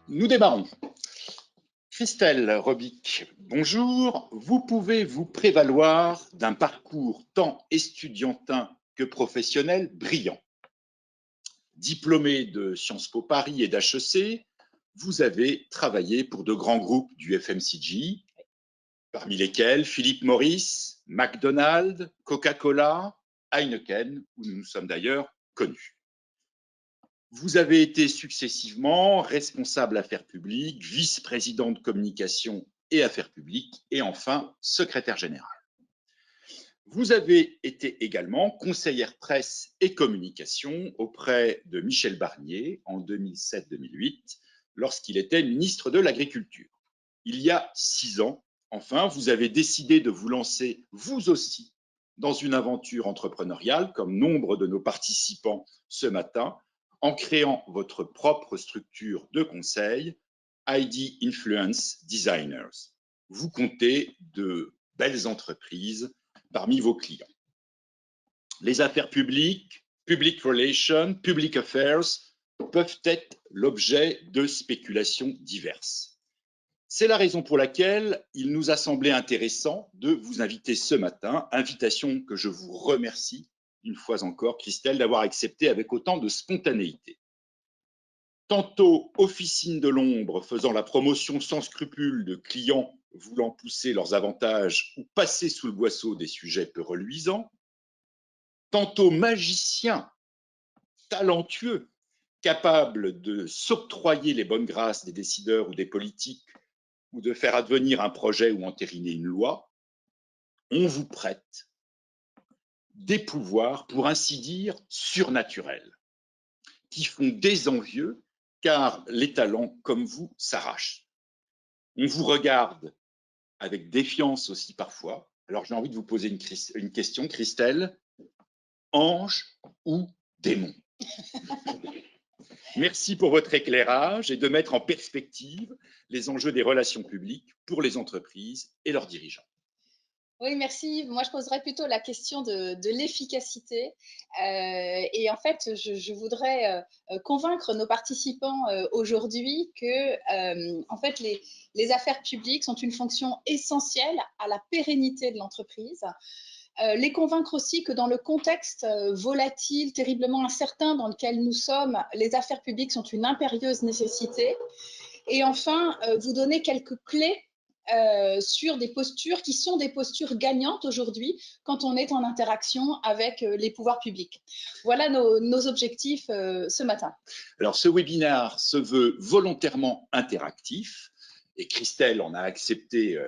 Nous démarrons. Christelle Robic, bonjour. Vous pouvez vous prévaloir d'un parcours tant estudiantin que professionnel brillant. Diplômé de Sciences Po Paris et d'HEC, vous avez travaillé pour de grands groupes du FMCG, parmi lesquels Philip Morris, McDonald's, Coca-Cola, Heineken, où nous nous sommes d'ailleurs connus. Vous avez été successivement responsable affaires publiques, vice-président de communication et affaires publiques, et enfin secrétaire général. Vous avez été également conseillère presse et communication auprès de Michel Barnier en 2007-2008, lorsqu'il était ministre de l'Agriculture. Il y a 6 ans, enfin, vous avez décidé de vous lancer, vous aussi, dans une aventure entrepreneuriale, comme nombre de nos participants ce matin, en créant votre propre structure de conseil, ID Influence Designers. Vous comptez de belles entreprises parmi vos clients. Les affaires publiques, public relations, public affairs peuvent être l'objet de spéculations diverses. C'est la raison pour laquelle il nous a semblé intéressant de vous inviter ce matin, invitation que je vous remercie une fois encore, Christelle, d'avoir accepté avec autant de spontanéité. Tantôt officine de l'ombre faisant la promotion sans scrupule de clients voulant pousser leurs avantages ou passer sous le boisseau des sujets peu reluisants, tantôt magicien talentueux capable de s'octroyer les bonnes grâces des décideurs ou des politiques ou de faire advenir un projet ou entériner une loi, on vous prête des pouvoirs, pour ainsi dire, surnaturels, qui font des envieux, car les talents comme vous s'arrachent. On vous regarde avec défiance aussi parfois. Alors j'ai envie de vous poser une question, Christelle. Ange ou démon? Merci pour votre éclairage et de mettre en perspective les enjeux des relations publiques pour les entreprises et leurs dirigeants. Oui, merci. Moi, je poserais plutôt la question de l'efficacité. Et en fait, je voudrais convaincre nos participants aujourd'hui que, en fait, les affaires publiques sont une fonction essentielle à la pérennité de l'entreprise. Les convaincre aussi que dans le contexte volatile, terriblement incertain dans lequel nous sommes, les affaires publiques sont une impérieuse nécessité. Et enfin, vous donner quelques clés sur des postures qui sont des postures gagnantes aujourd'hui quand on est en interaction avec les pouvoirs publics. Voilà nos objectifs ce matin. Alors, ce webinaire se veut volontairement interactif et Christelle en a accepté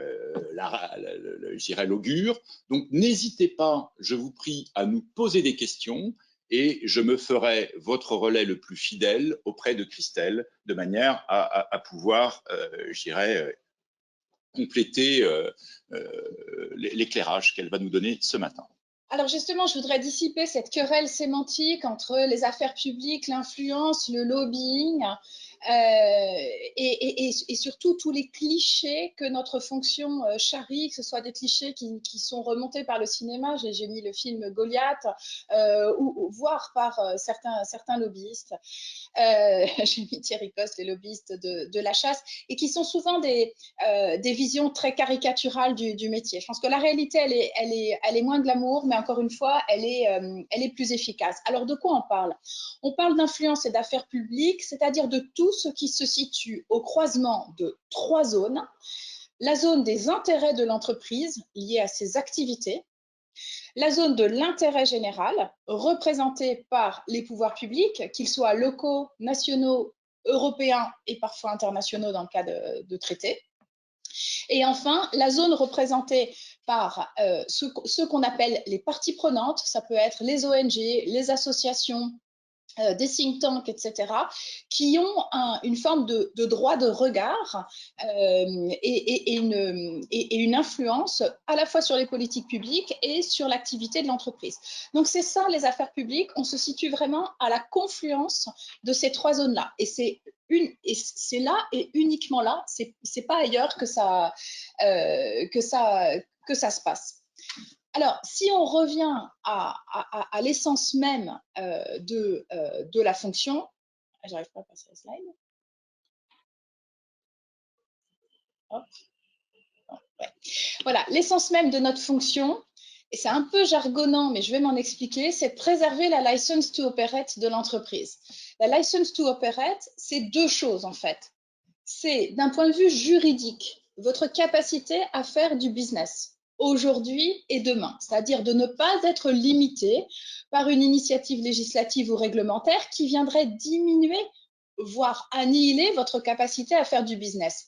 je dirais l'augure. Donc, n'hésitez pas, je vous prie, à nous poser des questions et je me ferai votre relais le plus fidèle auprès de Christelle de manière à pouvoir, je dirais, compléter l'éclairage qu'elle va nous donner ce matin. Alors justement, je voudrais dissiper cette querelle sémantique entre les affaires publiques, l'influence, le lobbying et surtout tous les clichés que notre fonction charrie, que ce soit des clichés qui sont remontés par le cinéma, j'ai mis le film Goliath, ou voire par certains lobbyistes. J'ai mis Thierry Coste, les lobbyistes de la chasse, et qui sont souvent des visions très caricaturales du métier. Je pense que la réalité, elle est moins glamour, mais encore une fois, elle est plus efficace. Alors, de quoi on parle? On parle d'influence et d'affaires publiques, c'est-à-dire de tout ce qui se situe au croisement de 3 zones. La zone des intérêts de l'entreprise liée à ses activités, la zone de l'intérêt général, représentée par les pouvoirs publics, qu'ils soient locaux, nationaux, européens et parfois internationaux dans le cas de traités. Et enfin, la zone représentée par ce qu'on appelle les parties prenantes, ça peut être les ONG, les associations, des think tanks, etc., qui ont une forme de droit de regard et une influence à la fois sur les politiques publiques et sur l'activité de l'entreprise. Donc c'est ça les affaires publiques, on se situe vraiment à la confluence de ces 3 zones-là. Et c'est là et uniquement là, c'est pas ailleurs que ça se passe. Alors, si on revient à l'essence même de la fonction, j'arrive pas à passer la slide. Hop. Ouais. Voilà, l'essence même de notre fonction, et c'est un peu jargonnant, mais je vais m'en expliquer, c'est de préserver la license to operate de l'entreprise. La license to operate, c'est deux choses en fait. C'est d'un point de vue juridique, votre capacité à faire du business aujourd'hui et demain, c'est-à-dire de ne pas être limité par une initiative législative ou réglementaire qui viendrait diminuer, voire annihiler votre capacité à faire du business.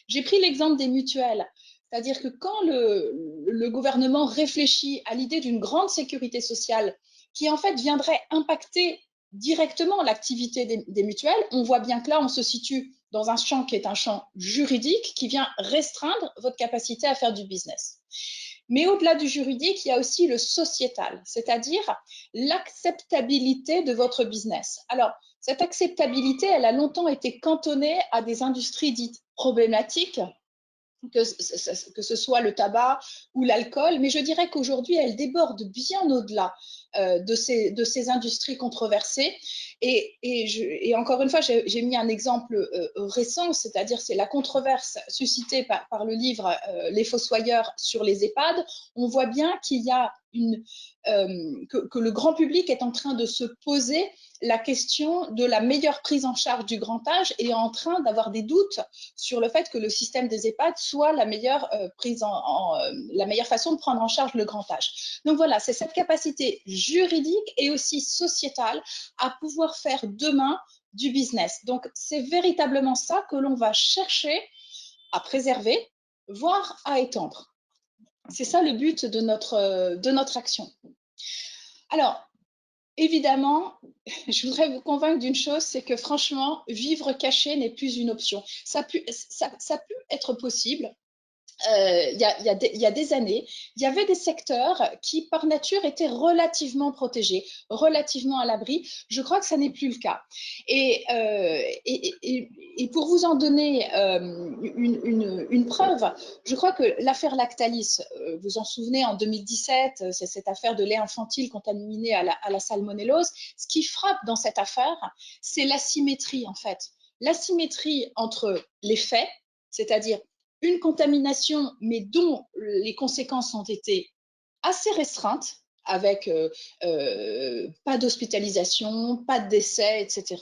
J'ai pris l'exemple des mutuelles. C'est-à-dire que quand le gouvernement réfléchit à l'idée d'une grande sécurité sociale qui en fait viendrait impacter directement l'activité des mutuelles, on voit bien que là, on se situe dans un champ qui est un champ juridique qui vient restreindre votre capacité à faire du business. Mais au-delà du juridique, il y a aussi le sociétal, c'est-à-dire l'acceptabilité de votre business. Alors, cette acceptabilité, elle a longtemps été cantonnée à des industries dites problématiques, que ce soit le tabac ou l'alcool, mais je dirais qu'aujourd'hui, elle déborde bien au-delà de ces industries controversées. Et encore une fois, j'ai mis un exemple récent, c'est-à-dire c'est la controverse suscitée par le livre Les Fossoyeurs sur les EHPAD. On voit bien qu'il y a que le grand public est en train de se poser la question de la meilleure prise en charge du grand âge et est en train d'avoir des doutes sur le fait que le système des EHPAD soit la meilleure la meilleure façon de prendre en charge le grand âge. Donc voilà, c'est cette capacité juridique et aussi sociétale à pouvoir faire demain du business. Donc c'est véritablement ça que l'on va chercher à préserver, voire à étendre. C'est ça le but de notre action. Alors, évidemment, je voudrais vous convaincre d'une chose, c'est que franchement, vivre caché n'est plus une option. Ça peut être possible. Il y a des années, il y avait des secteurs qui, par nature, étaient relativement protégés, relativement à l'abri. Je crois que ça n'est plus le cas. Et pour vous en donner une preuve, je crois que l'affaire Lactalis, vous en souvenez, en 2017, c'est cette affaire de lait infantile contaminé à la salmonellose. Ce qui frappe dans cette affaire, c'est l'asymétrie, en fait. L'asymétrie entre les faits, c'est-à-dire une contamination, mais dont les conséquences ont été assez restreintes, avec pas d'hospitalisation, pas de décès, etc.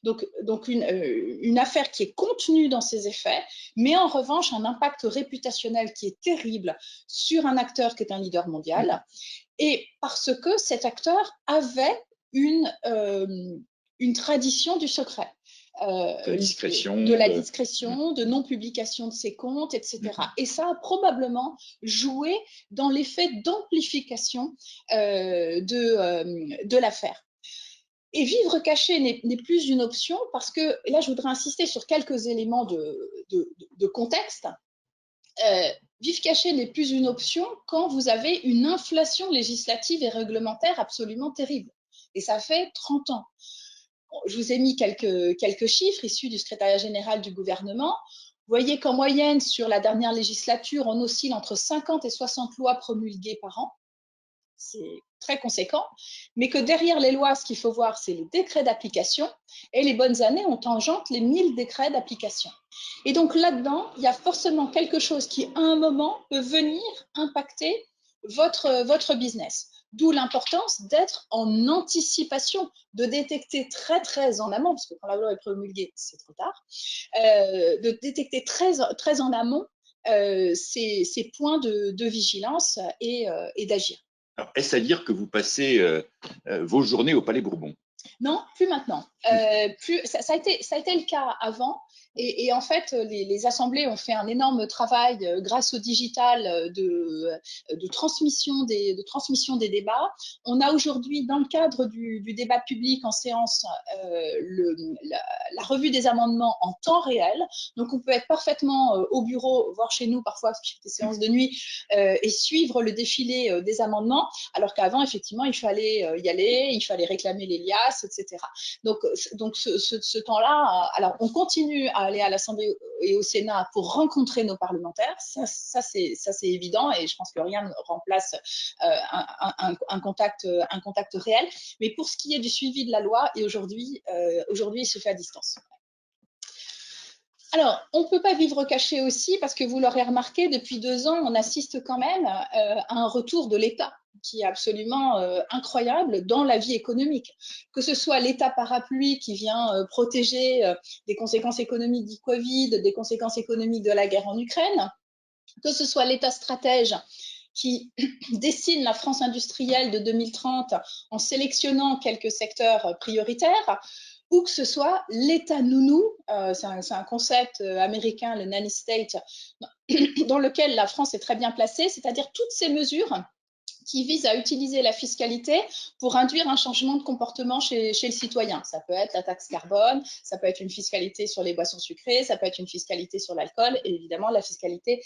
Donc une affaire qui est contenue dans ses effets, mais en revanche un impact réputationnel qui est terrible sur un acteur qui est un leader mondial, et parce que cet acteur avait une tradition du secret. De la discrétion, de non-publication de ses comptes, etc. Et ça a probablement joué dans l'effet d'amplification de l'affaire. Et vivre caché n'est plus une option parce que, là je voudrais insister sur quelques éléments de contexte. Vivre caché n'est plus une option quand vous avez une inflation législative et réglementaire absolument terrible. Et ça fait 30 ans. Je vous ai mis quelques chiffres issus du secrétariat général du gouvernement. Vous voyez qu'en moyenne, sur la dernière législature, on oscille entre 50 et 60 lois promulguées par an. C'est très conséquent. Mais que derrière les lois, ce qu'il faut voir, c'est les décrets d'application. Et les bonnes années, on tangente les 1000 décrets d'application. Et donc là-dedans, il y a forcément quelque chose qui, à un moment, peut venir impacter votre business. D'où l'importance d'être en anticipation, de détecter très très en amont, parce que quand la loi est promulguée, c'est trop tard, de détecter très en amont ces points de vigilance et d'agir. Alors, est-ce à dire que vous passez vos journées au Palais Bourbon? Non, plus maintenant. Ça a été le cas avant. Et en fait, les assemblées ont fait un énorme travail grâce au digital de transmission des débats. On a aujourd'hui, dans le cadre du débat public en séance, la revue des amendements en temps réel. Donc, on peut être parfaitement au bureau, voire chez nous parfois, des séances de nuit, et suivre le défilé des amendements. Alors qu'avant, effectivement, il fallait y aller, il fallait réclamer les liasses, place, etc. Donc ce temps-là, alors on continue à aller à l'Assemblée et au Sénat pour rencontrer nos parlementaires, ça c'est évident, et je pense que rien ne remplace un contact réel. Mais pour ce qui est du suivi de la loi, et aujourd'hui il se fait à distance. Alors, on ne peut pas vivre caché aussi, parce que vous l'aurez remarqué, depuis 2 ans, on assiste quand même à un retour de l'État qui est absolument incroyable dans la vie économique. Que ce soit l'État parapluie qui vient protéger des conséquences économiques du Covid, des conséquences économiques de la guerre en Ukraine, que ce soit l'État stratège qui dessine la France industrielle de 2030 en sélectionnant quelques secteurs prioritaires, ou que ce soit l'État nounou, c'est un concept américain, le nanny state, dans lequel la France est très bien placée, c'est-à-dire toutes ces mesures qui vise à utiliser la fiscalité pour induire un changement de comportement chez le citoyen. Ça peut être la taxe carbone, ça peut être une fiscalité sur les boissons sucrées, ça peut être une fiscalité sur l'alcool et évidemment la fiscalité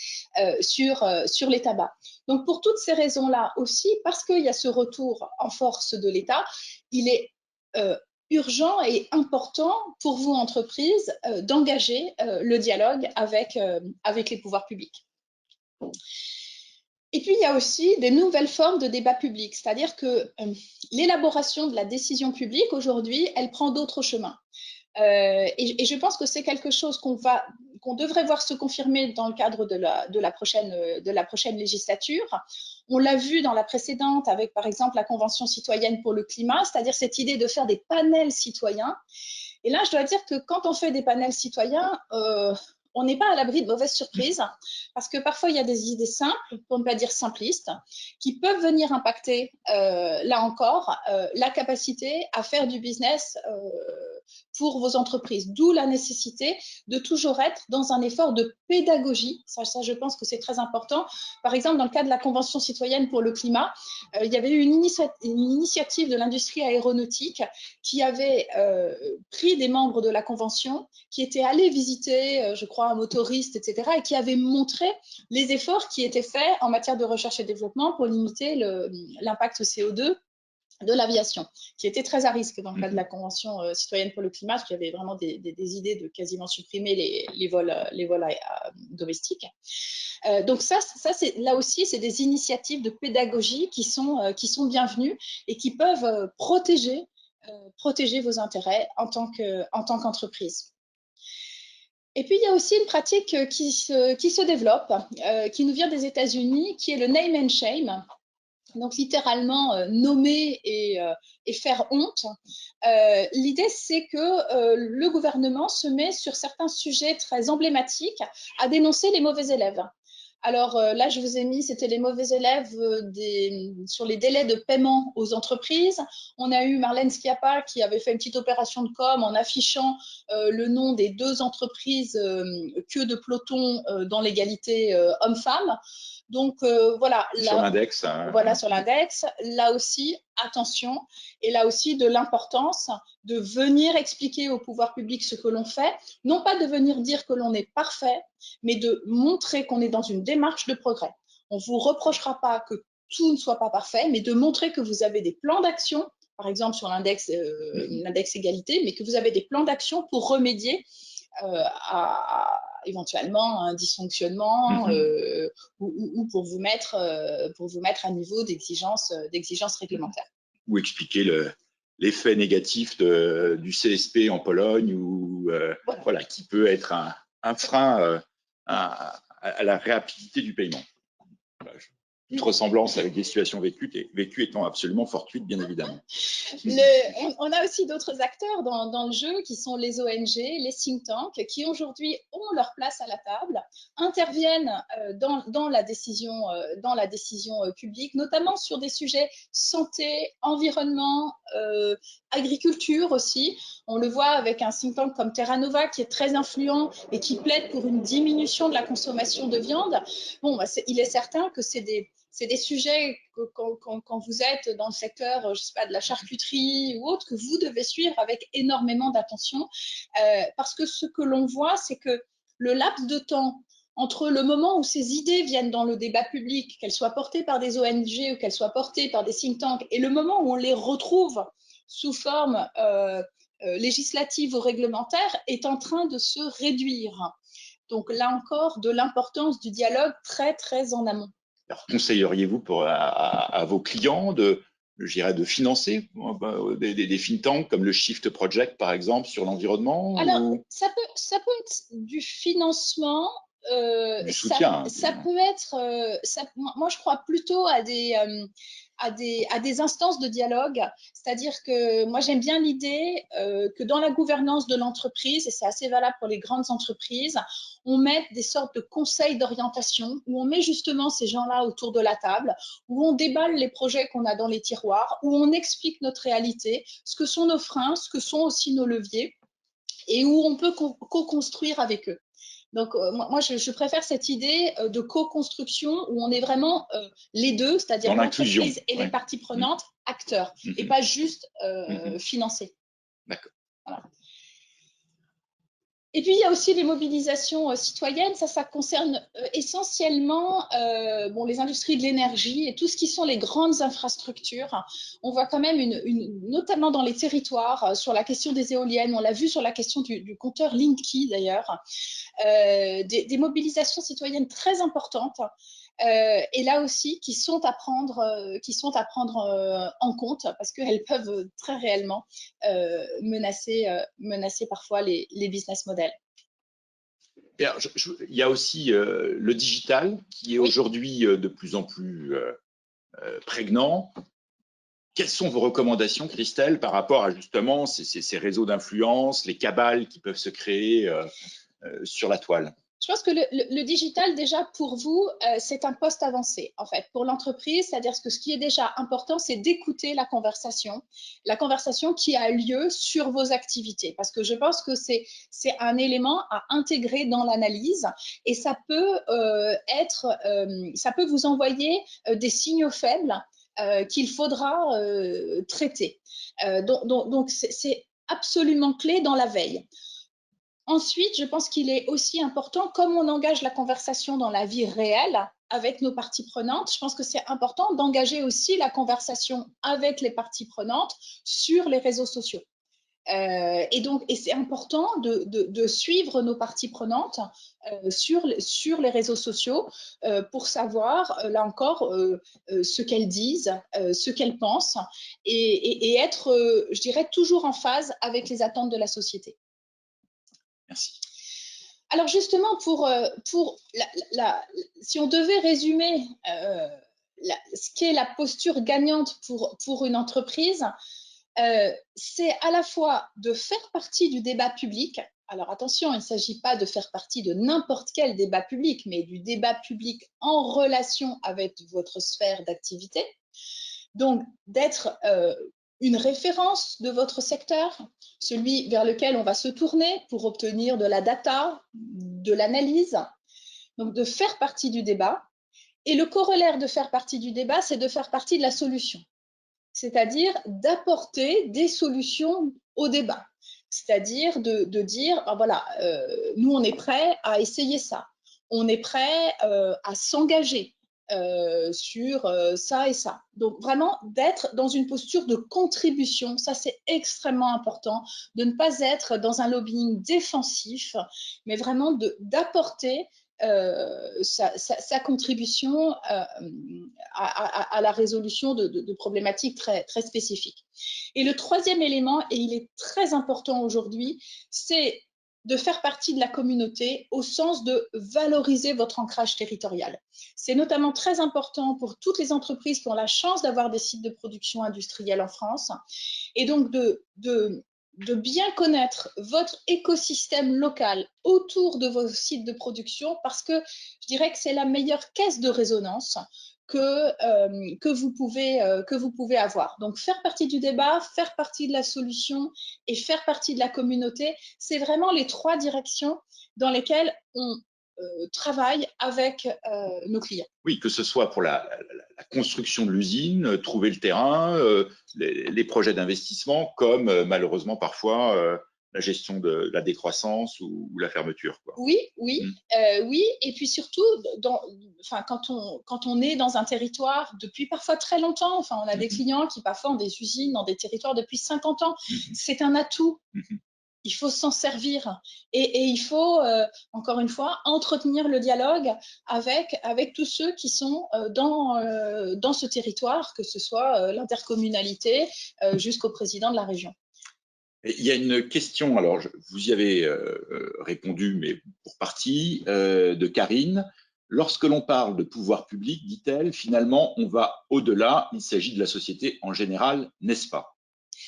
sur les tabacs. Donc pour toutes ces raisons-là aussi, parce qu'il y a ce retour en force de l'État, il est urgent et important pour vous, entreprises, d'engager le dialogue avec les pouvoirs publics. Et puis, il y a aussi des nouvelles formes de débat public, c'est-à-dire que l'élaboration de la décision publique, aujourd'hui, elle prend d'autres chemins. Et je pense que c'est quelque chose qu'on devrait voir se confirmer dans le cadre de la prochaine législature. On l'a vu dans la précédente avec, par exemple, la Convention citoyenne pour le climat, c'est-à-dire cette idée de faire des panels citoyens. Et là, je dois dire que quand on fait des panels citoyens, on n'est pas à l'abri de mauvaises surprises, parce que parfois, il y a des idées simples, pour ne pas dire simplistes, qui peuvent venir impacter, là encore, la capacité à faire du business pour vos entreprises. D'où la nécessité de toujours être dans un effort de pédagogie. Ça, je pense que c'est très important. Par exemple, dans le cadre de la Convention citoyenne pour le climat, il y avait eu une initiative de l'industrie aéronautique qui avait pris des membres de la Convention, qui étaient allés visiter, je crois, un motoriste, etc., et qui avait montré les efforts qui étaient faits en matière de recherche et développement pour limiter l'impact CO2 de l'aviation, qui était très à risque dans le cadre de la Convention citoyenne pour le climat, parce qu'il y avait vraiment des idées de quasiment supprimer les vols domestiques. Donc ça là aussi, c'est des initiatives de pédagogie qui sont bienvenues et qui peuvent protéger vos intérêts en tant qu'entreprise. Et puis, il y a aussi une pratique qui se développe, qui nous vient des États-Unis, qui est le name and shame. Donc littéralement nommer et faire honte. L'idée, c'est que le gouvernement se met sur certains sujets très emblématiques à dénoncer les mauvais élèves. Alors là, je vous ai mis, c'était les mauvais élèves sur les délais de paiement aux entreprises. On a eu Marlène Schiappa qui avait fait une petite opération de com en affichant le nom des 2 entreprises queue de peloton dans l'égalité hommes-femmes. Donc voilà. Sur l'index. Voilà, sur l'index. Là aussi, attention, et là aussi de l'importance de venir expliquer au pouvoir public ce que l'on fait, non pas de venir dire que l'on est parfait, mais de montrer qu'on est dans une démarche de progrès. On ne vous reprochera pas que tout ne soit pas parfait, mais de montrer que vous avez des plans d'action, par exemple sur l'index égalité, mais que vous avez des plans d'action pour remédier à éventuellement un dysfonctionnement ou pour vous mettre à niveau d'exigence réglementaire. Ou expliquer l'effet négatif du CSP en Pologne, ou voilà, qui peut être un frein à la rapidité du paiement. Toute ressemblance avec des situations vécues étant absolument fortuite, bien évidemment. On a aussi d'autres acteurs dans le jeu qui sont les ONG, les think tanks, qui aujourd'hui ont leur place à la table, interviennent dans la décision publique, notamment sur des sujets santé, environnement, agriculture aussi. On le voit avec un think tank comme Terra Nova qui est très influent et qui plaide pour une diminution de la consommation de viande. Bon, il est certain que c'est des sujets que quand vous êtes dans le secteur, je sais pas, de la charcuterie ou autre, que vous devez suivre avec énormément d'attention, parce que ce que l'on voit, c'est que le laps de temps entre le moment où ces idées viennent dans le débat public, qu'elles soient portées par des ONG ou qu'elles soient portées par des think tanks, et le moment où on les retrouve sous forme législative ou réglementaire est en train de se réduire. Donc là encore, de l'importance du dialogue très, très en amont. Alors, conseilleriez-vous à vos clients de financer des think tanks comme le Shift Project, par exemple, sur l'environnement? Alors, ça peut être du financement. Du soutien. Ça peut être. Moi, je crois plutôt à des instances de dialogue. C'est-à-dire que moi, j'aime bien l'idée que dans la gouvernance de l'entreprise, et c'est assez valable pour les grandes entreprises, on mette des sortes de conseils d'orientation où on met justement ces gens-là autour de la table, où on déballe les projets qu'on a dans les tiroirs, où on explique notre réalité, ce que sont nos freins, ce que sont aussi nos leviers, et où on peut co-construire avec eux. Donc, moi, je préfère cette idée de co-construction où on est vraiment les deux, c'est-à-dire l'entreprise et les parties prenantes, acteurs, et pas juste financés. D'accord. Voilà. Et puis, il y a aussi les mobilisations citoyennes. Ça concerne essentiellement les industries de l'énergie et tout ce qui sont les grandes infrastructures. On voit quand même, notamment dans les territoires, sur la question des éoliennes, on l'a vu sur la question du compteur Linky d'ailleurs, des mobilisations citoyennes très importantes. Et là aussi, qui sont à prendre en compte parce qu'elles peuvent très réellement menacer parfois les business models. Alors, il y a aussi le digital qui est aujourd'hui de plus en plus prégnant. Quelles sont vos recommandations, Christelle, par rapport à justement ces réseaux d'influence, les cabales qui peuvent se créer sur la toile? Je pense que le digital, déjà, pour vous, c'est un poste avancé, en fait, pour l'entreprise. C'est-à-dire que ce qui est déjà important, c'est d'écouter la conversation qui a lieu sur vos activités. Parce que je pense que c'est un élément à intégrer dans l'analyse et ça peut ça peut vous envoyer des signaux faibles qu'il faudra traiter. Donc, c'est absolument clé dans la veille. Ensuite, je pense qu'il est aussi important, comme on engage la conversation dans la vie réelle avec nos parties prenantes, je pense que c'est important d'engager aussi la conversation avec les parties prenantes sur les réseaux sociaux. Et c'est important de suivre nos parties prenantes sur les réseaux sociaux pour savoir, là encore, ce qu'elles disent, ce qu'elles pensent et être, je dirais, toujours en phase avec les attentes de la société. Merci. Alors justement, si on devait résumer ce qu'est la posture gagnante pour une entreprise, c'est à la fois de faire partie du débat public. Alors attention, il ne s'agit pas de faire partie de n'importe quel débat public, mais du débat public en relation avec votre sphère d'activité. Donc d'être une référence de votre secteur, celui vers lequel on va se tourner pour obtenir de la data, de l'analyse, donc de faire partie du débat. Et le corollaire de faire partie du débat, c'est de faire partie de la solution, c'est-à-dire d'apporter des solutions au débat, c'est-à-dire de dire, ben voilà, nous on est prêt à essayer ça, on est prêt à s'engager sur ça et ça. Donc vraiment d'être dans une posture de contribution, ça c'est extrêmement important, de ne pas être dans un lobbying défensif, mais vraiment d'apporter sa contribution à la résolution de problématiques très, très spécifiques. Et le troisième élément, et il est très important aujourd'hui, c'est de faire partie de la communauté au sens de valoriser votre ancrage territorial. C'est notamment très important pour toutes les entreprises qui ont la chance d'avoir des sites de production industrielle en France et donc de bien connaître votre écosystème local autour de vos sites de production parce que je dirais que c'est la meilleure caisse de résonance que vous pouvez avoir. Donc, faire partie du débat, faire partie de la solution et faire partie de la communauté, c'est vraiment les trois directions dans lesquelles on travaille avec nos clients. Oui, que ce soit pour la construction de l'usine, trouver le terrain, les projets d'investissement, comme malheureusement parfois la gestion de la décroissance ou la fermeture, quoi. Oui, oui, oui. Et puis surtout, quand on est dans un territoire depuis parfois très longtemps, enfin, on a des clients qui parfois ont des usines dans des territoires depuis 50 ans, c'est un atout. Il faut s'en servir et il faut, encore une fois, entretenir le dialogue avec tous ceux qui sont dans ce territoire, que ce soit l'intercommunalité jusqu'au président de la région. Et il y a une question, alors vous y avez répondu, mais pour partie, de Karine. Lorsque l'on parle de pouvoir public, dit-elle, finalement, on va au-delà, il s'agit de la société en général, n'est-ce pas?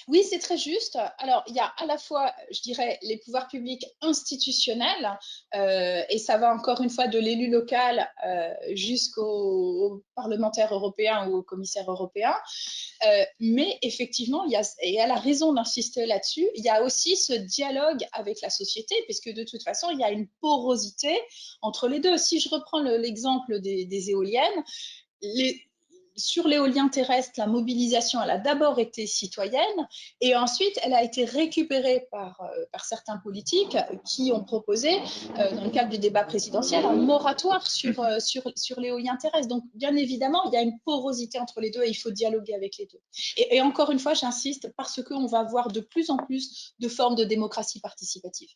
Oui, c'est très juste. Alors, il y a à la fois, je dirais, les pouvoirs publics institutionnels, et ça va encore une fois de l'élu local jusqu'au parlementaire européen ou au commissaire européen. Mais effectivement, et elle a raison d'insister là-dessus, il y a aussi ce dialogue avec la société, puisque de toute façon, il y a une porosité entre les deux. Si je reprends l'exemple des éoliennes, sur l'éolien terrestre, la mobilisation, elle a d'abord été citoyenne et ensuite, elle a été récupérée par certains politiques qui ont proposé, dans le cadre du débat présidentiel, un moratoire sur l'éolien terrestre. Donc, bien évidemment, il y a une porosité entre les deux et il faut dialoguer avec les deux. Et encore une fois, j'insiste, parce qu'on va voir de plus en plus de formes de démocratie participative.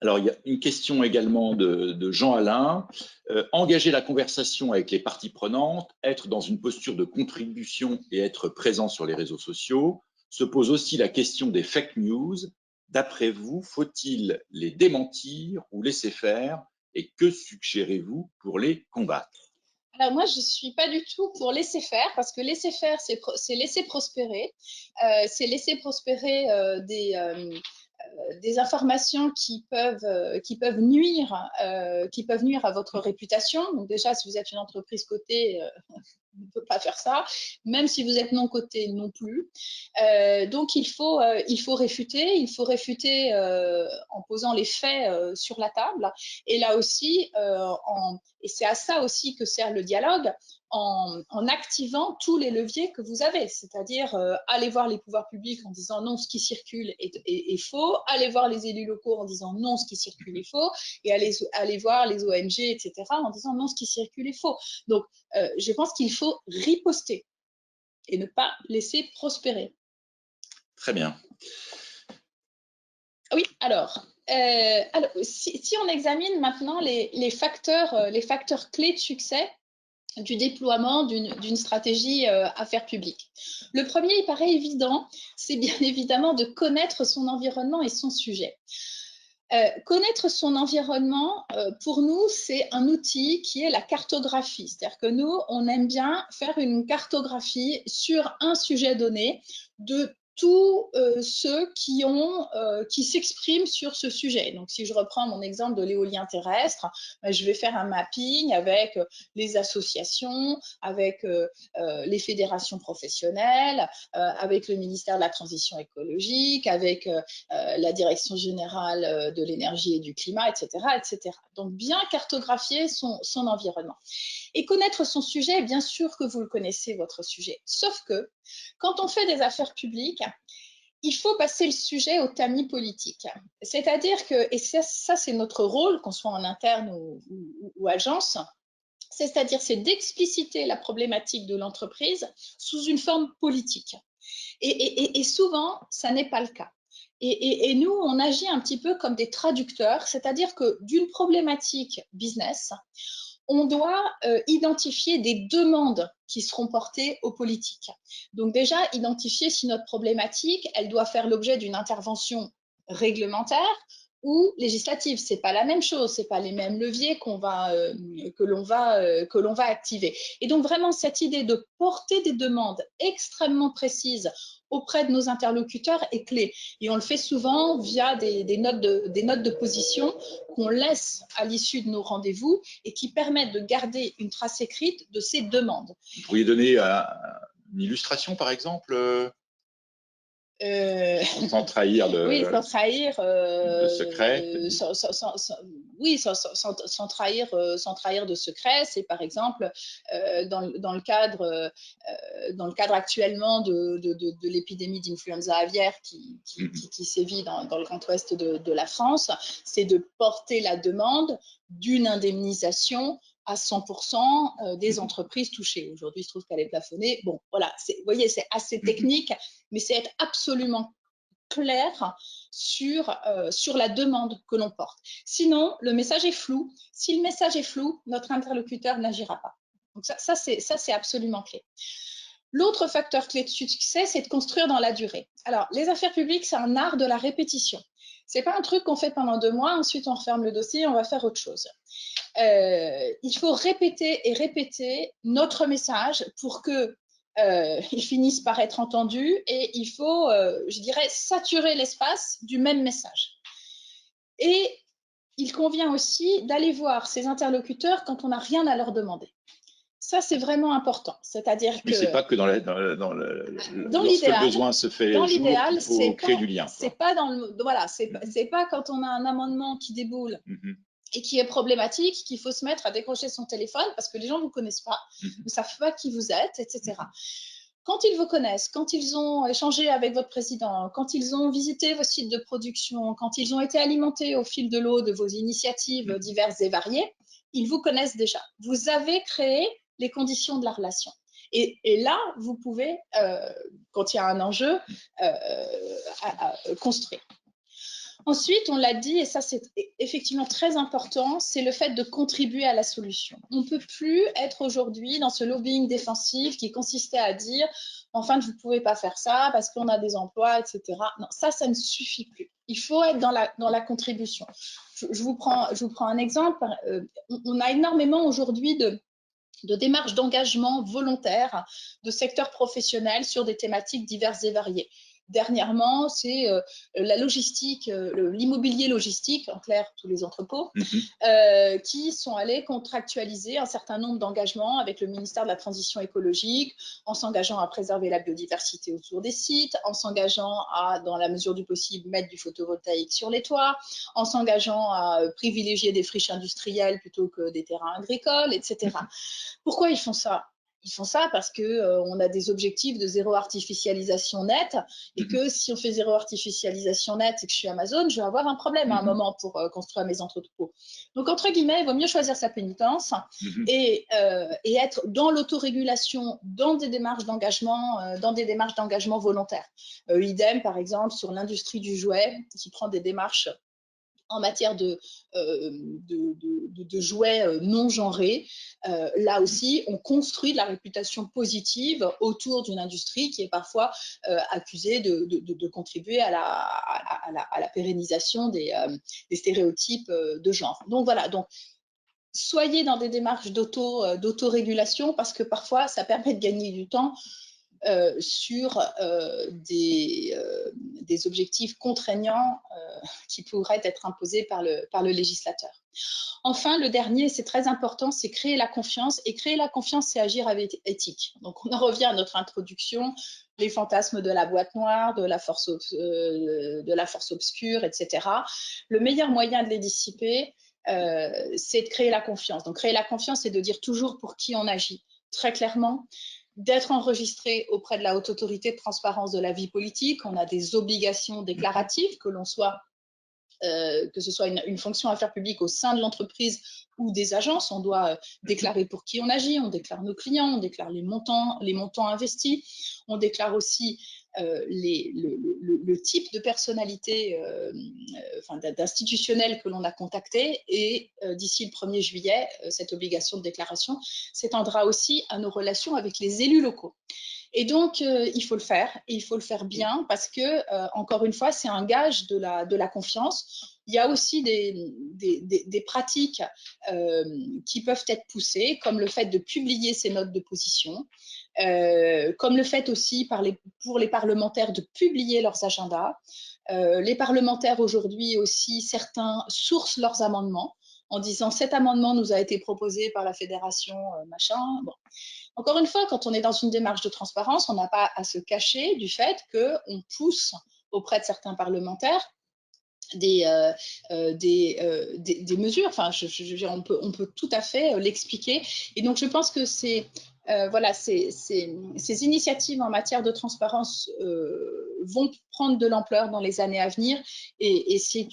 Alors, il y a une question également de Jean-Alain. Engager la conversation avec les parties prenantes, être dans une posture de contribution et être présent sur les réseaux sociaux, se pose aussi la question des fake news. D'après vous, faut-il les démentir ou laisser faire? Et que suggérez-vous pour les combattre? Alors moi, je ne suis pas du tout pour laisser faire, parce que laisser faire, c'est laisser prospérer. C'est laisser prospérer des informations qui peuvent nuire à votre réputation. Donc déjà, si vous êtes une entreprise cotée, on ne peut pas faire ça, même si vous êtes non coté non plus. Donc il faut réfuter en posant les faits sur la table. Et là aussi, et c'est à ça aussi que sert le dialogue, en activant tous les leviers que vous avez, c'est-à-dire aller voir les pouvoirs publics en disant non, ce qui circule est faux, aller voir les élus locaux en disant non, ce qui circule est faux, et aller voir les ONG, etc., en disant non, ce qui circule est faux. Donc, je pense qu'il faut riposter et ne pas laisser prospérer. Très bien. Oui, alors si on examine maintenant les facteurs clés de succès du déploiement d'une stratégie affaires publiques. Le premier, il paraît évident, c'est bien évidemment de connaître son environnement et son sujet. Connaître son environnement, pour nous, c'est un outil qui est la cartographie. C'est-à-dire que nous, on aime bien faire une cartographie sur un sujet donné de tous ceux qui s'expriment sur ce sujet. Donc, si je reprends mon exemple de l'éolien terrestre, je vais faire un mapping avec les associations, avec les fédérations professionnelles, avec le ministère de la Transition écologique, avec la Direction générale de l'énergie et du climat, etc., etc. Donc, bien cartographier son environnement. Et connaître son sujet, bien sûr que vous le connaissez, votre sujet. Sauf que, quand on fait des affaires publiques, il faut passer le sujet au tamis politique. C'est-à-dire que, et ça c'est notre rôle, qu'on soit en interne ou agence, c'est-à-dire c'est d'expliciter la problématique de l'entreprise sous une forme politique. Et souvent, ça n'est pas le cas. Et nous, on agit un petit peu comme des traducteurs, c'est-à-dire que d'une problématique business, on doit identifier des demandes qui seront portées aux politiques. Donc déjà, identifier si notre problématique, elle doit faire l'objet d'une intervention réglementaire ou législative. C'est pas la même chose, c'est pas les mêmes leviers que l'on va activer. Et donc vraiment cette idée de porter des demandes extrêmement précises auprès de nos interlocuteurs est clé. Et on le fait souvent via des notes de position qu'on laisse à l'issue de nos rendez-vous et qui permettent de garder une trace écrite de ces demandes. Vous pourriez donner une illustration, par exemple? Sans trahir oui, sans trahir le secret. oui, sans trahir de secret. C'est par exemple dans le cadre actuellement de l'épidémie d'influenza aviaire qui sévit dans le grand ouest de la France, c'est de porter la demande d'une indemnisation à 100% des entreprises touchées. Aujourd'hui, il se trouve qu'elle est plafonnée. Bon, voilà, vous voyez, c'est assez technique, mais c'est être absolument clair sur la demande que l'on porte. Sinon, le message est flou. Si le message est flou, notre interlocuteur n'agira pas. Donc ça c'est absolument clé. L'autre facteur clé de succès, c'est de construire dans la durée. Alors, les affaires publiques, c'est un art de la répétition. C'est pas un truc qu'on fait pendant 2 mois, ensuite on referme le dossier et on va faire autre chose. Il faut répéter et répéter notre message pour que ils finissent par être entendus et il faut, je dirais, saturer l'espace du même message. Et il convient aussi d'aller voir ses interlocuteurs quand on n'a rien à leur demander. Ça, c'est vraiment important. C'est-à-dire que… Oui, c'est pas que lorsque le besoin se fait jour qu'il faut créer du lien. C'est pas c'est pas quand on a un amendement qui déboule et qui est problématique qu'il faut se mettre à décrocher son téléphone parce que les gens ne vous connaissent pas, ne savent pas qui vous êtes, etc. Quand ils vous connaissent, quand ils ont échangé avec votre président, quand ils ont visité vos sites de production, quand ils ont été alimentés au fil de l'eau de vos initiatives diverses et variées, ils vous connaissent déjà. Vous avez créé les conditions de la relation. Et là, vous pouvez, quand il y a un enjeu, construire. Ensuite, on l'a dit, et ça c'est effectivement très important, c'est le fait de contribuer à la solution. On ne peut plus être aujourd'hui dans ce lobbying défensif qui consistait à dire enfin, vous ne pouvez pas faire ça parce qu'on a des emplois, etc. Non, ça ne suffit plus. Il faut être dans la contribution. Je vous prends un exemple. On a énormément aujourd'hui de démarches d'engagement volontaire de secteurs professionnels sur des thématiques diverses et variées. Dernièrement, c'est la logistique, l'immobilier logistique, en clair, tous les entrepôts, qui sont allés contractualiser un certain nombre d'engagements avec le ministère de la Transition écologique, en s'engageant à préserver la biodiversité autour des sites, en s'engageant à, dans la mesure du possible, mettre du photovoltaïque sur les toits, en s'engageant à privilégier des friches industrielles plutôt que des terrains agricoles, etc. Pourquoi ils font ça ? Ils font ça parce qu'on a des objectifs de zéro artificialisation nette et que si on fait zéro artificialisation nette et que je suis Amazon, je vais avoir un problème à un moment pour construire mes entrepôts. Donc, entre guillemets, il vaut mieux choisir sa pénitence et être dans l'autorégulation, dans des démarches d'engagement volontaires. Idem, par exemple, sur l'industrie du jouet qui prend des démarches en matière de jouets non genrés. Là aussi, on construit de la réputation positive autour d'une industrie qui est parfois accusée de contribuer à la pérennisation des stéréotypes de genre. Donc voilà, donc soyez dans des démarches d'autorégulation parce que parfois, ça permet de gagner du temps sur des objectifs contraignants qui pourraient être imposés par le législateur. Enfin, le dernier, c'est très important, c'est créer la confiance. Et créer la confiance, c'est agir avec éthique. Donc, on en revient à notre introduction, les fantasmes de la boîte noire, de la force obscure, etc. Le meilleur moyen de les dissiper, c'est de créer la confiance. Donc, créer la confiance, c'est de dire toujours pour qui on agit, très clairement, d'être enregistré auprès de la Haute Autorité de transparence de la vie politique. On a des obligations déclaratives, que ce soit une fonction affaires publiques au sein de l'entreprise ou des agences. On doit déclarer pour qui on agit, on déclare nos clients, on déclare les montants investis, on déclare aussi le type de personnalité d'institutionnel que l'on a contacté et d'ici le 1er juillet, cette obligation de déclaration s'étendra aussi à nos relations avec les élus locaux. Et donc, il faut le faire, et il faut le faire bien parce que, encore une fois, c'est un gage de la confiance. Il y a aussi des pratiques qui peuvent être poussées, comme le fait de publier ses notes de position, comme le fait aussi pour les parlementaires de publier leurs agendas. Les parlementaires aujourd'hui aussi, certains sourcent leurs amendements en disant cet amendement nous a été proposé par la fédération machin. Bon. Encore une fois, quand on est dans une démarche de transparence, on n'a pas à se cacher du fait qu'on pousse auprès de certains parlementaires des mesures. Enfin, je veux dire, on peut tout à fait l'expliquer. Et donc, je pense que voilà, ces initiatives en matière de transparence vont prendre de l'ampleur dans les années à venir. Et c'est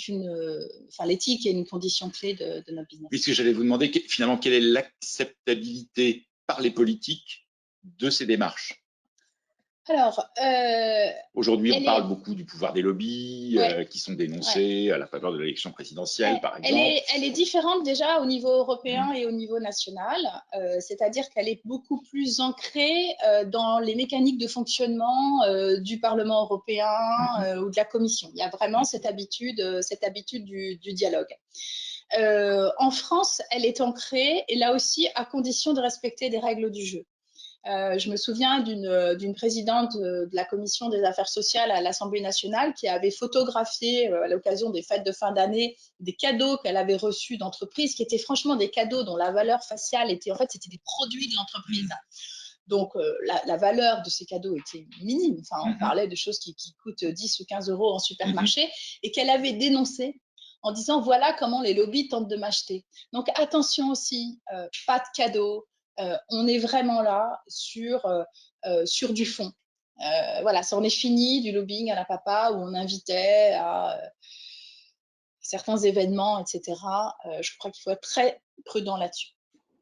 enfin, l'éthique est une condition clé de notre business. Puisque j'allais vous demander finalement quelle est l'acceptabilité par les politiques de ces démarches. Alors, aujourd'hui, on parle beaucoup du pouvoir des lobbies ouais, qui sont dénoncés à la faveur de l'élection présidentielle, par exemple. Elle est différente déjà au niveau européen et au niveau national, c'est-à-dire qu'elle est beaucoup plus ancrée dans les mécaniques de fonctionnement du Parlement européen ou de la Commission. Il y a vraiment cette habitude du dialogue. En France, elle est ancrée, et là aussi, à condition de respecter des règles du jeu. Je me souviens d'une présidente de la commission des affaires sociales à l'Assemblée nationale qui avait photographié à l'occasion des fêtes de fin d'année des cadeaux qu'elle avait reçus d'entreprises, qui étaient franchement des cadeaux dont la valeur faciale était, en fait, c'était des produits de l'entreprise. Donc, la valeur de ces cadeaux était minime. Enfin, on parlait de choses qui coûtent 10 ou 15 euros en supermarché, et qu'elle avait dénoncé en disant voilà comment les lobbies tentent de m'acheter. Donc, attention aussi, pas de cadeaux. On est vraiment là sur du fond. Voilà, ça en est fini du lobbying à la papa où on invitait à certains événements, etc. Je crois qu'il faut être très prudent là-dessus.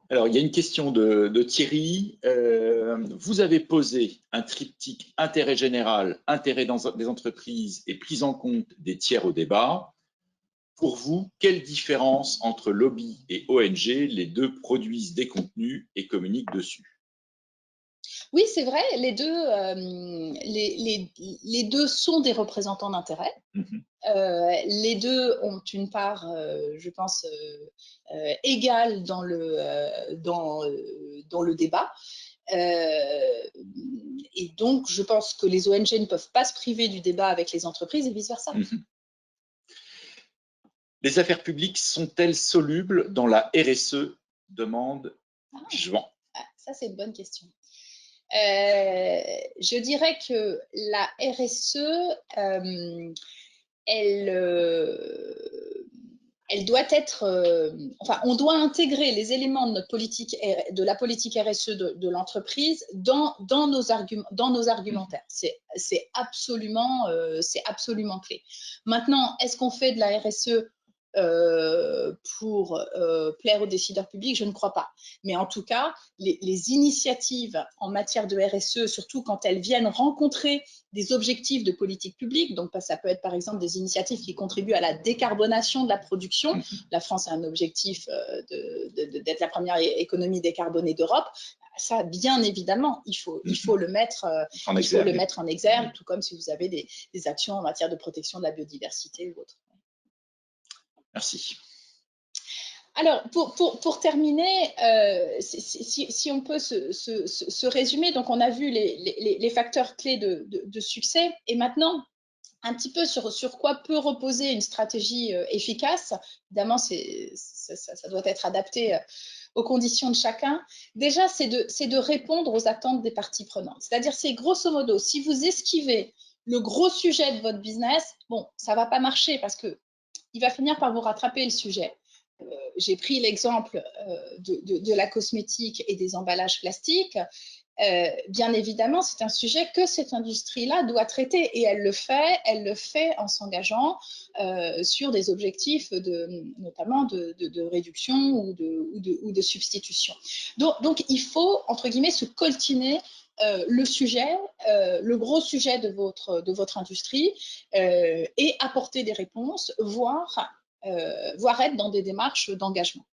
Alors, il y a une question de Thierry. Vous avez posé un triptyque intérêt général, intérêt des entreprises et prise en compte des tiers au débat. Pour vous, quelle différence entre lobby et ONG? Les deux produisent des contenus et communiquent dessus. Oui, c'est vrai, les deux sont des représentants d'intérêt. Les deux ont une part, je pense, égale dans le débat. Et donc, je pense que les ONG ne peuvent pas se priver du débat avec les entreprises et vice-versa. Les affaires publiques sont-elles solubles dans la RSE? Demande Jean. Ça, c'est une bonne question. Je dirais que la RSE, elle doit être, enfin, on doit intégrer les éléments de notre politique, de la politique RSE de l'entreprise dans nos argumentaires. C'est absolument clé. Maintenant, est-ce qu'on fait de la RSE pour plaire aux décideurs publics? Je ne crois pas. Mais en tout cas, les initiatives en matière de RSE, surtout quand elles viennent rencontrer des objectifs de politique publique, donc ça peut être par exemple des initiatives qui contribuent à la décarbonation de la production. La France a un objectif d'être la première économie décarbonée d'Europe. Ça, bien évidemment, il faut le mettre en exergue, tout comme si vous avez des actions en matière de protection de la biodiversité ou autre. Merci. Alors, pour terminer, si on peut se résumer, donc on a vu les facteurs clés de succès, et maintenant, un petit peu sur quoi peut reposer une stratégie efficace. Évidemment, ça doit être adapté aux conditions de chacun. Déjà, c'est de répondre aux attentes des parties prenantes. C'est-à-dire, c'est grosso modo, si vous esquivez le gros sujet de votre business, bon, ça ne va pas marcher parce qu'il va finir par vous rattraper le sujet. J'ai pris l'exemple de la cosmétique et des emballages plastiques. Bien évidemment, c'est un sujet que cette industrie-là doit traiter, et elle le fait en s'engageant sur des objectifs notamment de réduction ou de substitution. Donc, il faut, entre guillemets, se coltiner le sujet, le gros sujet de votre industrie, et apporter des réponses, voire être dans des démarches d'engagement.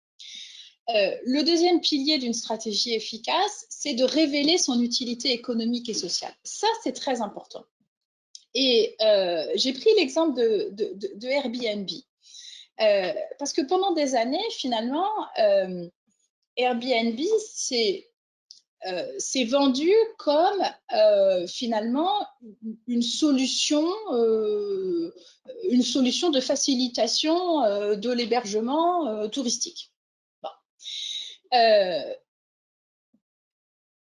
Le deuxième pilier d'une stratégie efficace, c'est de révéler son utilité économique et sociale. Ça, c'est très important. Et j'ai pris l'exemple de Airbnb. Parce que pendant des années, finalement, Airbnb c'est vendu comme finalement une solution de facilitation de l'hébergement touristique. Bon.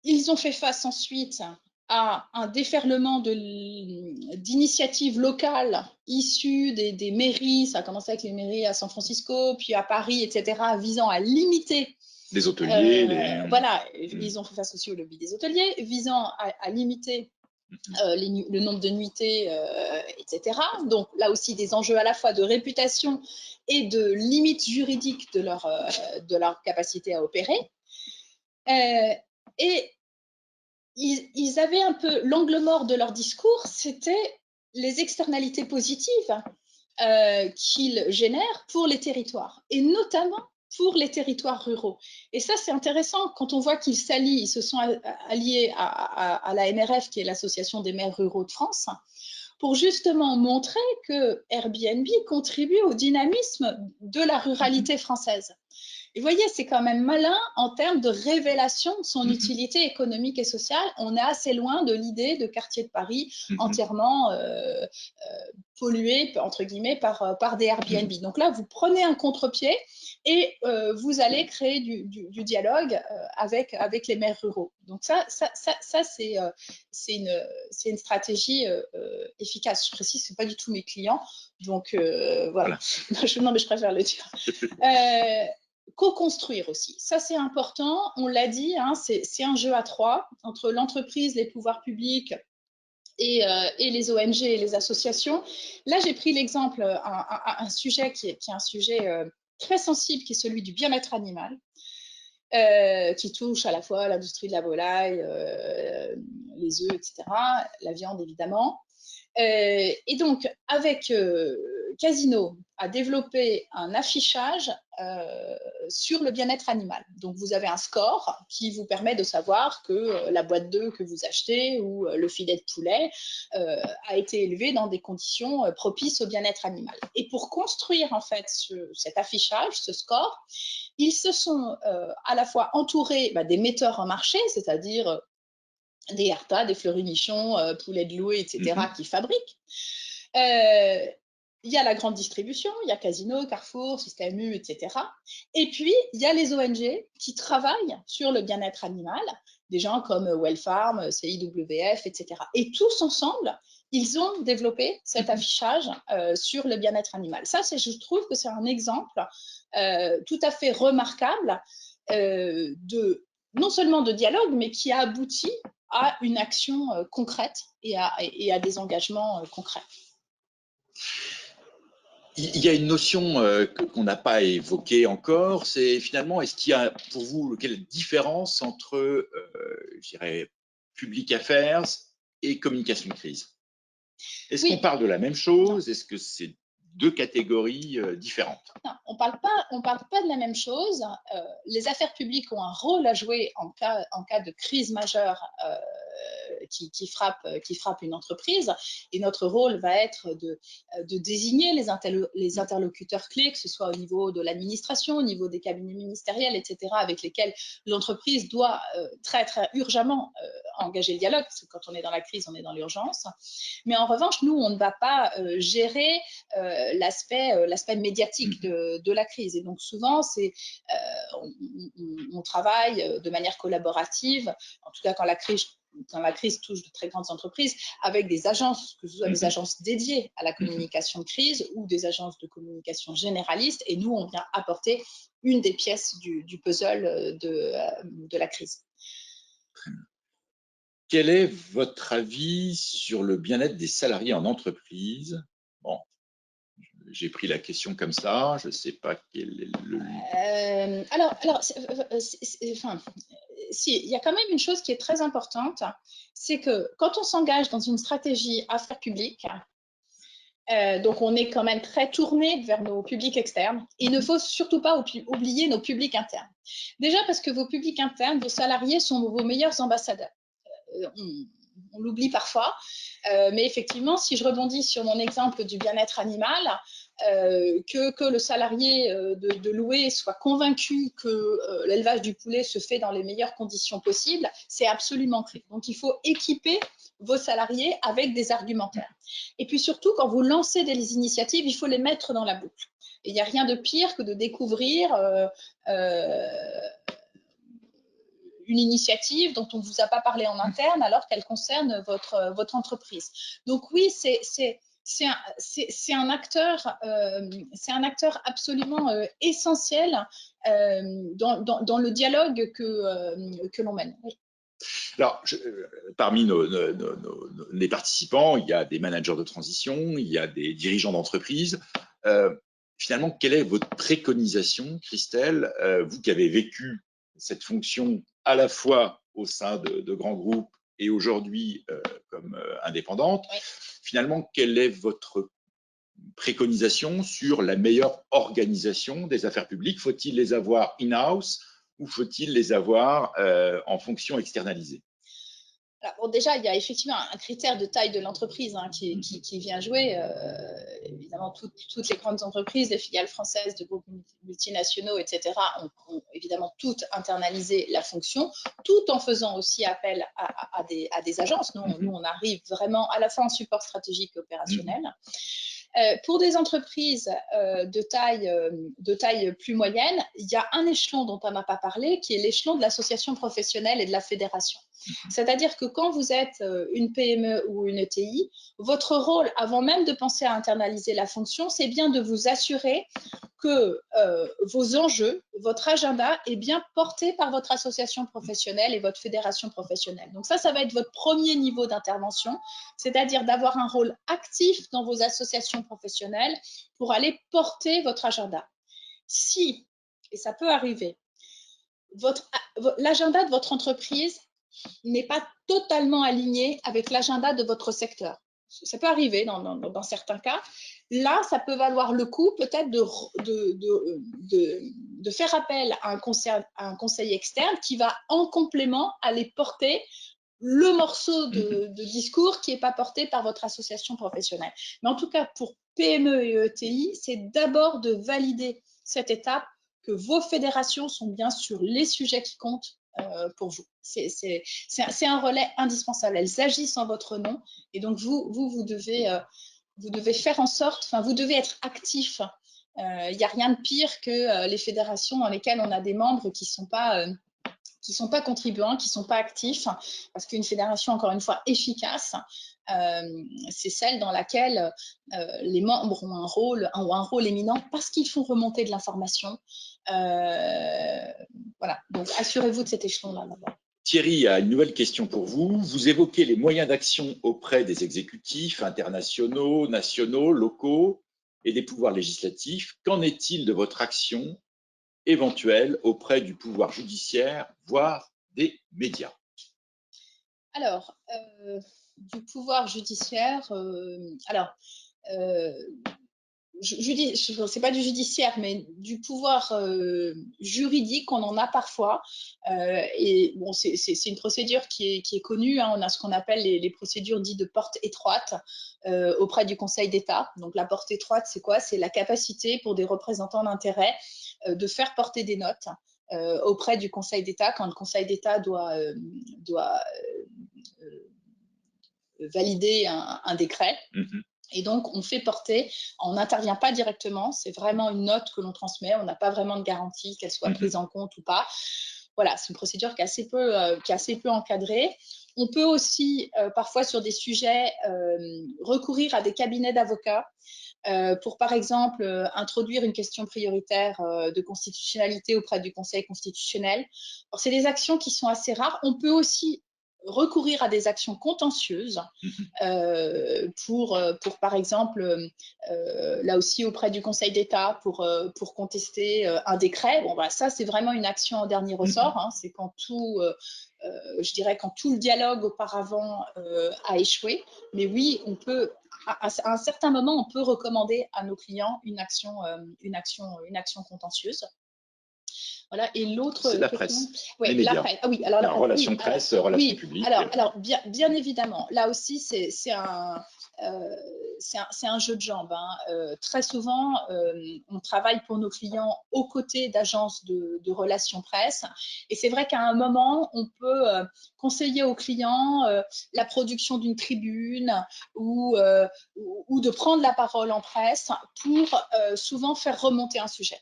Ils ont fait face ensuite à un déferlement d'initiatives locales issues des mairies. Ça a commencé avec les mairies à San Francisco, puis à Paris, etc., visant à limiter. Les hôteliers, Voilà, ils ont fait face aussi au lobby des hôteliers, visant à limiter le nombre de nuitées, etc. Donc là aussi des enjeux à la fois de réputation et de limites juridiques de leur capacité à opérer. Et ils avaient un peu l'angle mort de leur discours, c'était les externalités positives qu'ils génèrent pour les territoires, et notamment pour les territoires ruraux. Et ça, c'est intéressant quand on voit qu'ils s'allient, ils se sont alliés à la MRF, qui est l'Association des maires ruraux de France, pour justement montrer que Airbnb contribue au dynamisme de la ruralité française. Et vous voyez, c'est quand même malin en termes de révélation de son utilité économique et sociale. On est assez loin de l'idée de quartier de Paris entièrement pollué, entre guillemets, par des Airbnb. Donc là, vous prenez un contre-pied et vous allez créer du dialogue avec les maires ruraux. Donc ça c'est une stratégie efficace. Je précise, ce n'est pas du tout mes clients. Donc voilà. Non, mais je préfère le dire. Co-construire aussi, ça c'est important, on l'a dit, hein, c'est un jeu à trois entre l'entreprise, les pouvoirs publics et les ONG et les associations. Là j'ai pris l'exemple, un sujet qui est un sujet très sensible, qui est celui du bien-être animal, qui touche à la fois l'industrie de la volaille, les œufs, etc., la viande évidemment. Et donc, avec Casino a développé un affichage sur le bien-être animal. Donc, vous avez un score qui vous permet de savoir que la boîte d'œufs que vous achetez ou le filet de poulet a été élevé dans des conditions propices au bien-être animal. Et pour construire en fait cet affichage, ce score, ils se sont à la fois entourés des metteurs en marché, c'est-à-dire des Herta, des Fleury-Michon, Poulet de Loué, etc., qui fabriquent. Il y a la grande distribution, il y a Casino, Carrefour, Système U, etc. Et puis, il y a les ONG qui travaillent sur le bien-être animal, des gens comme Wellfarm, CIWF, etc. Et tous ensemble, ils ont développé cet affichage sur le bien-être animal. Ça, je trouve que c'est un exemple tout à fait remarquable non seulement de dialogue, mais qui a abouti à une action concrète et à des engagements concrets. Il y a une notion qu'on n'a pas évoquée encore, c'est finalement, est-ce qu'il y a pour vous quelle différence entre, je dirais, public affairs et communication de crise? Est-ce qu'on parle de la même chose? Est-ce que c'est deux catégories différentes? Non, on parle pas de la même chose. Les affaires publiques ont un rôle à jouer en cas de crise majeure qui frappe une entreprise. Et notre rôle va être de désigner les interlocuteurs clés, que ce soit au niveau de l'administration, au niveau des cabinets ministériels, etc., avec lesquels l'entreprise doit très, très urgemment engager le dialogue, parce que quand on est dans la crise, on est dans l'urgence. Mais en revanche, nous, on ne va pas gérer l'aspect médiatique de la crise. Et donc souvent, on travaille de manière collaborative, en tout cas quand la crise touche de très grandes entreprises, avec des agences, que ce soit des agences dédiées à la communication de crise ou des agences de communication généralistes. Et nous, on vient apporter une des pièces du puzzle de la crise. Très bien. Quel est votre avis sur le bien-être des salariés en entreprise? Bon, j'ai pris la question comme ça, je ne sais pas quel est le... Si, il y a quand même une chose qui est très importante, c'est que quand on s'engage dans une stratégie affaires publiques, donc on est quand même très tourné vers nos publics externes. Il ne faut surtout pas oublier nos publics internes. Déjà parce que vos publics internes, vos salariés sont vos meilleurs ambassadeurs. On l'oublie parfois, mais effectivement, si je rebondis sur mon exemple du bien-être animal, que le salarié de louer soit convaincu que l'élevage du poulet se fait dans les meilleures conditions possibles, c'est absolument clé. Donc il faut équiper vos salariés avec des argumentaires. Et puis surtout, quand vous lancez des initiatives, il faut les mettre dans la boucle. Et il n'y a rien de pire que de découvrir une initiative dont on ne vous a pas parlé en interne alors qu'elle concerne votre entreprise. Donc oui, c'est un acteur absolument essentiel dans le dialogue que l'on mène. Oui. Alors, parmi les participants, il y a des managers de transition, il y a des dirigeants d'entreprise. Finalement, quelle est votre préconisation, Christelle, vous qui avez vécu cette fonction à la fois au sein de grands groupes et aujourd'hui comme indépendante? Oui. Finalement, quelle est votre préconisation sur la meilleure organisation des affaires publiques? Faut-il les avoir in-house ou faut-il les avoir en fonction externalisée? Alors, bon, déjà, il y a effectivement un critère de taille de l'entreprise qui vient jouer. Évidemment, toutes les grandes entreprises, les filiales françaises de groupes multinationaux, etc., ont évidemment toutes internalisé la fonction, tout en faisant aussi appel à des agences. Nous, on arrive vraiment à la fois en support stratégique et opérationnel. Pour des entreprises de taille plus moyenne, il y a un échelon dont on n'a pas parlé, qui est l'échelon de l'association professionnelle et de la fédération. C'est-à-dire que quand vous êtes une PME ou une ETI, votre rôle, avant même de penser à internaliser la fonction, c'est bien de vous assurer que vos enjeux, votre agenda est bien porté par votre association professionnelle et votre fédération professionnelle. Donc ça va être votre premier niveau d'intervention, c'est-à-dire d'avoir un rôle actif dans vos associations professionnelles pour aller porter votre agenda. Si, et ça peut arriver, l'agenda de votre entreprise n'est pas totalement aligné avec l'agenda de votre secteur. Ça peut arriver dans certains cas. Là, ça peut valoir le coup peut-être de faire appel à un conseil externe qui va en complément aller porter le morceau de discours qui n'est pas porté par votre association professionnelle. Mais en tout cas, pour PME et ETI, c'est d'abord de valider cette étape que vos fédérations sont bien sur les sujets qui comptent pour vous. C'est un relais indispensable. Elles agissent en votre nom et donc vous devez faire en sorte, enfin vous devez être actif. Il n'y a rien de pire que les fédérations dans lesquelles on a des membres qui sont pas contribuants, qui ne sont pas actifs, parce qu'une fédération, encore une fois, efficace, c'est celle dans laquelle les membres ont un rôle éminent parce qu'ils font remonter de l'information. Voilà, donc assurez-vous de cet échelon-là d'abord. Thierry a une nouvelle question pour vous. Vous évoquez les moyens d'action auprès des exécutifs internationaux, nationaux, locaux et des pouvoirs législatifs. Qu'en est-il de votre action éventuelle auprès du pouvoir judiciaire, voire des médias? Alors, du pouvoir judiciaire, c'est pas du judiciaire, mais du pouvoir juridique, on en a parfois. Et bon, c'est une procédure qui est connue. Hein. On a ce qu'on appelle les procédures dites de porte étroite auprès du Conseil d'État. Donc la porte étroite, c'est quoi? C'est la capacité pour des représentants d'intérêt de faire porter des notes auprès du Conseil d'État quand le Conseil d'État doit valider un décret. Et donc, on fait porter, on n'intervient pas directement, c'est vraiment une note que l'on transmet, on n'a pas vraiment de garantie qu'elle soit prise en compte ou pas. Voilà, c'est une procédure qui est assez peu encadrée. On peut aussi, parfois sur des sujets, recourir à des cabinets d'avocats pour, par exemple, introduire une question prioritaire de constitutionnalité auprès du Conseil constitutionnel. Alors, c'est des actions qui sont assez rares. On peut aussi recourir à des actions contentieuses pour par exemple, là aussi auprès du Conseil d'État pour contester un décret. Bon, bah, ça, c'est vraiment une action en dernier ressort. Hein. C'est quand je dirais quand tout le dialogue auparavant a échoué. Mais oui, on peut, à un certain moment, on peut recommander à nos clients une action contentieuse. Voilà. Et l'autre c'est la presse, oui, les médias. la presse. Ah oui, alors la relation presse, relation publique. Alors bien évidemment, là aussi c'est un jeu de jambes. Hein. Très souvent, on travaille pour nos clients aux côtés d'agences de relations presse. Et c'est vrai qu'à un moment, on peut conseiller aux clients la production d'une tribune ou de prendre la parole en presse pour souvent faire remonter un sujet.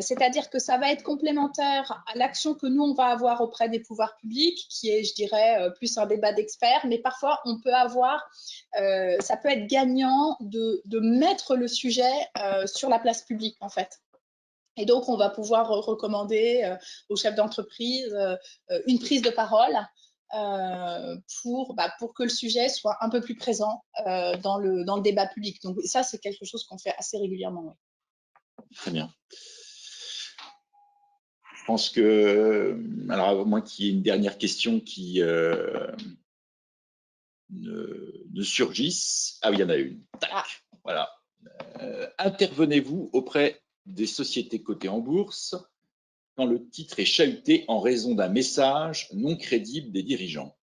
C'est-à-dire que ça va être complémentaire à l'action que nous, on va avoir auprès des pouvoirs publics, qui est, je dirais, plus un débat d'experts, mais parfois, on peut avoir, ça peut être gagnant de mettre le sujet sur la place publique, en fait. Et donc, on va pouvoir recommander aux chefs d'entreprise une prise de parole pour que le sujet soit un peu plus présent dans le débat public. Donc ça, c'est quelque chose qu'on fait assez régulièrement. Oui. Très bien. Je pense que, alors à moins qu'il y ait une dernière question qui ne surgisse. Ah oui, il y en a une. Tac, voilà. Intervenez-vous auprès des sociétés cotées en bourse quand le titre est chahuté en raison d'un message non crédible des dirigeants?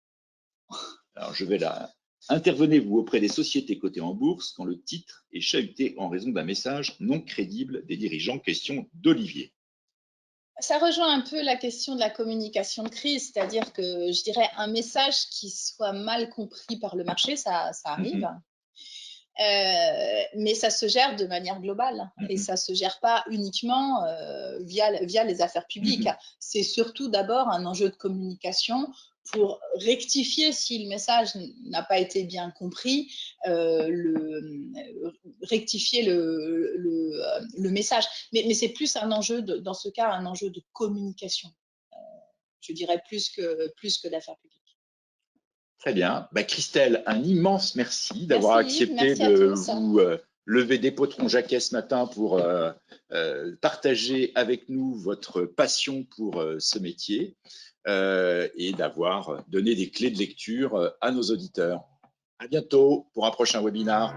Alors, je vais là. Intervenez-vous auprès des sociétés cotées en bourse quand le titre est chahuté en raison d'un message non crédible des dirigeants? Question d'Olivier. Ça rejoint un peu la question de la communication de crise, c'est-à-dire que je dirais un message qui soit mal compris par le marché, ça arrive. Mais ça se gère de manière globale et ça se gère pas uniquement via les affaires publiques. C'est surtout d'abord un enjeu de communication pour rectifier si le message n'a pas été bien compris, rectifier le message. Mais c'est plus un enjeu, dans ce cas, un enjeu de communication, je dirais plus que d'affaires publiques. Très bien. Bah, Christelle, un immense merci d'avoir accepté de vous lever des potrons Jacquet ce matin pour partager avec nous votre passion pour ce métier et d'avoir donné des clés de lecture à nos auditeurs. À bientôt pour un prochain webinaire.